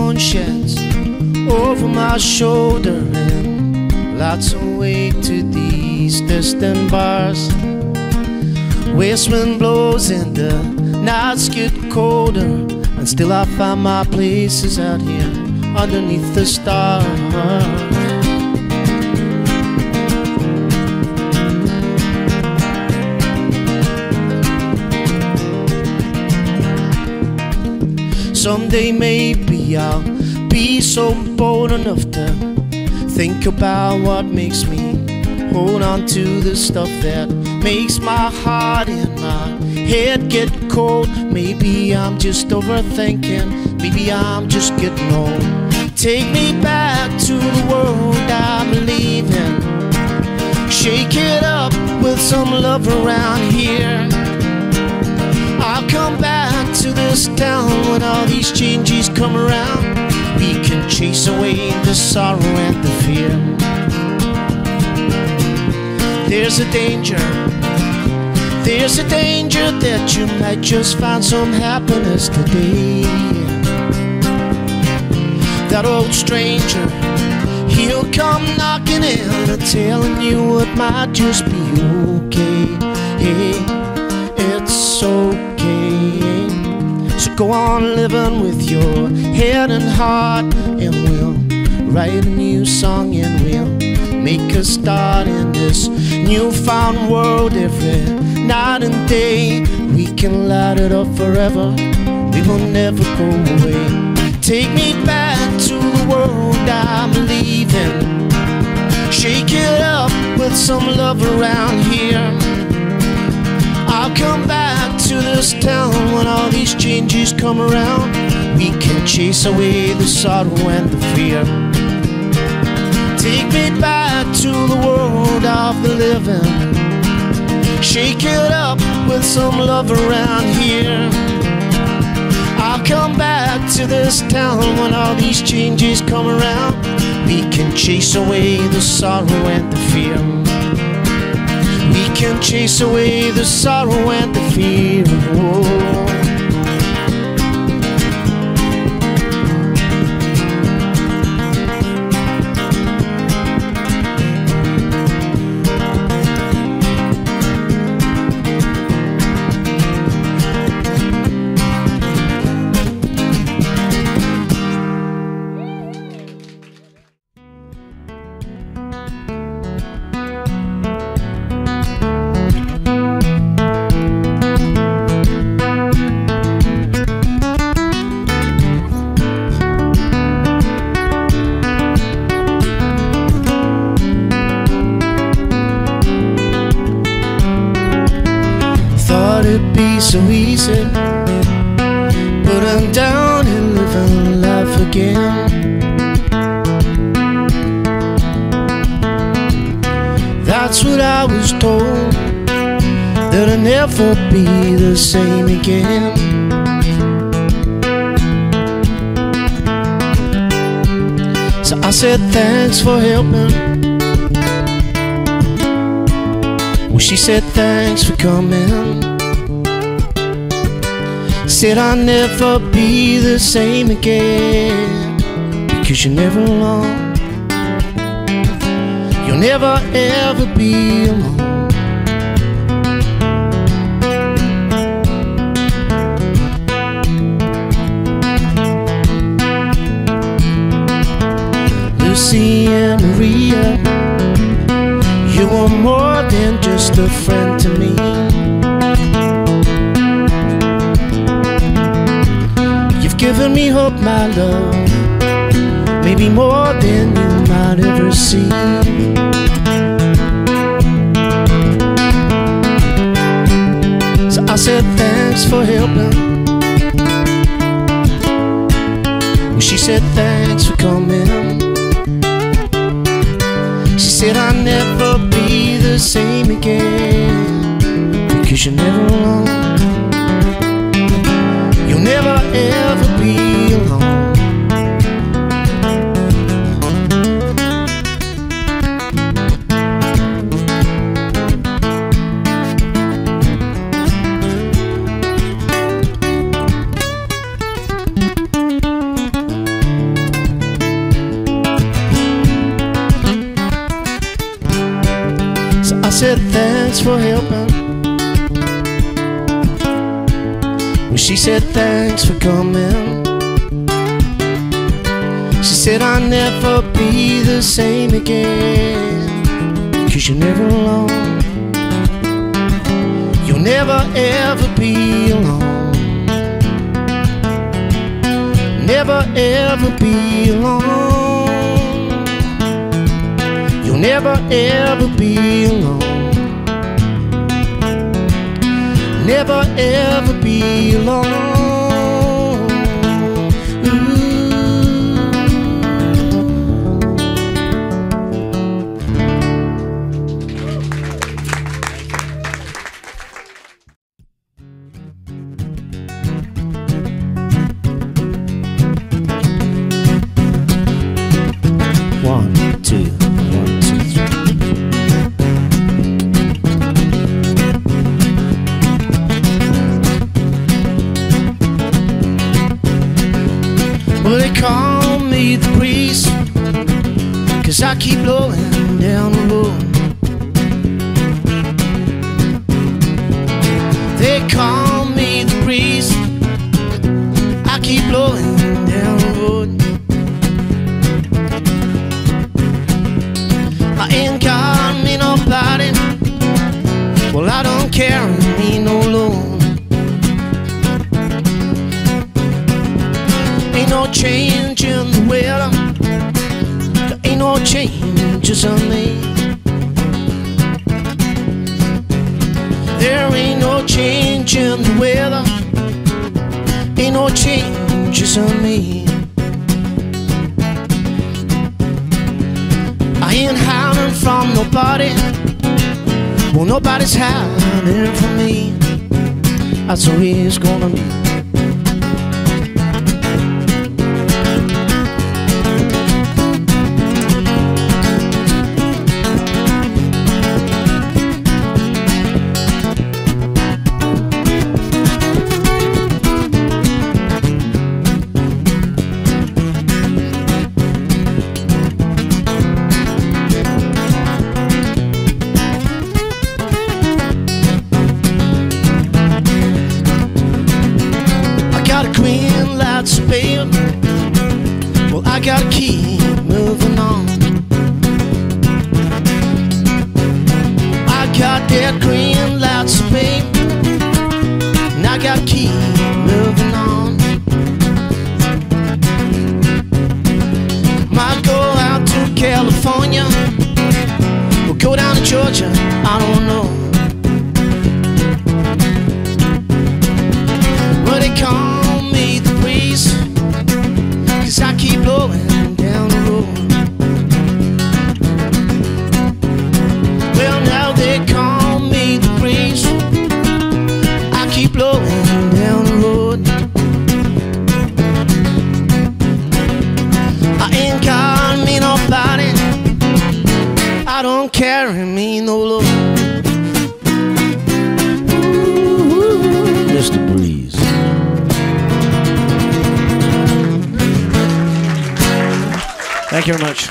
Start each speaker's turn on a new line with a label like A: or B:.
A: sun sheds over my shoulder, and lights away to these distant bars. West wind blows and the nights get colder, and still I find my places out here underneath the stars. Someday maybe I'll be so bold enough to think about what makes me hold on to the stuff that makes my heart and my head get cold. Maybe I'm just overthinking, maybe I'm just getting old. Take me back to the world I believe in. Shake it up with some love around here. I'll come back to this town when all these changes come around. We can chase away the sorrow and the fear. There's a danger that you might just find some happiness today. That old stranger, he'll come knocking in and telling you it might just be okay. Hey, it's okay. So go on living with your head and heart, and we'll write a new song and we'll make a start in this newfound world. Every night and day we can light it up forever, we will never go away. Take me back to the world I believe in. Shake it up with some love around here. I'll come back to this town when all these changes come around. We can chase away the sorrow and the fear. Take me back to the world of the living. Shake it up with some love around here. I'll come back to this town when all these changes come around. We can chase away the sorrow and the fear. We can chase away the sorrow and the fear. Oh. It'd be so easy, putting down and living life again. That's what I was told, that I'd never be the same again. So I said thanks for helping. Well, she said thanks for coming. Said I'll never be the same again, because you're never alone. You'll never ever be alone. Lucy and Maria, you were more than just a friend to me. Giving me hope, my love, maybe more than you might ever see. So I said thanks for helping. Well, she said thanks for coming. She said I'll never be the same again, because you're never alone. You'll never ever be alone. said, thanks for helping. Well, she said, thanks for coming. She said, I'll never be the same again. 'Cause you're never alone. You'll never ever be alone. Never ever be alone. You'll never ever be alone. Never ever be alone. One, two, 1, 2, 3. Well, they call me the priest, 'cause I keep blowing down the road. They call me the priest, I keep blowing down the road. I ain't got me nobody, well I don't carry me no load. Ain't no change in the weather, there ain't no changes on me. There ain't no change in the weather, ain't no changes on me. I ain't hiding from nobody, well nobody's hiding from me. That's the way it's gonna be. Green lights, babe. Well, I gotta keep moving on. I got that green lights, babe, and I gotta keep moving on. Might go out to California, we'll go down to Georgia, I don't know. Well, they call me the breeze, 'cause I keep blowing down the road. Well, now they call me the breeze, I keep blowing down the road. I ain't got me nobody, I don't carry me no load. Mr. Breeze. Thank you very much.